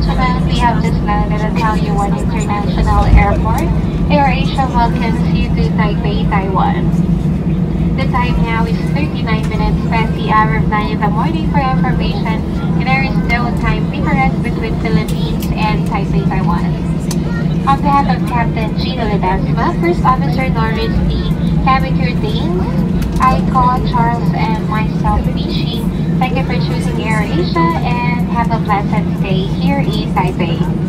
gentlemen, we have just landed at Taipei International Airport. AirAsia welcomes you to Taipei, Taiwan. The time now is 39 minutes past the hour of 9 in the morning for information, and there is no time difference between Philippines and Taipei, Taiwan. On behalf of Captain Gino Ledesma, First Officer Norris D. Cabin Crew Danes, I call Charles and myself Michi. Thank you for choosing AirAsia and have a pleasant stay here in Taipei.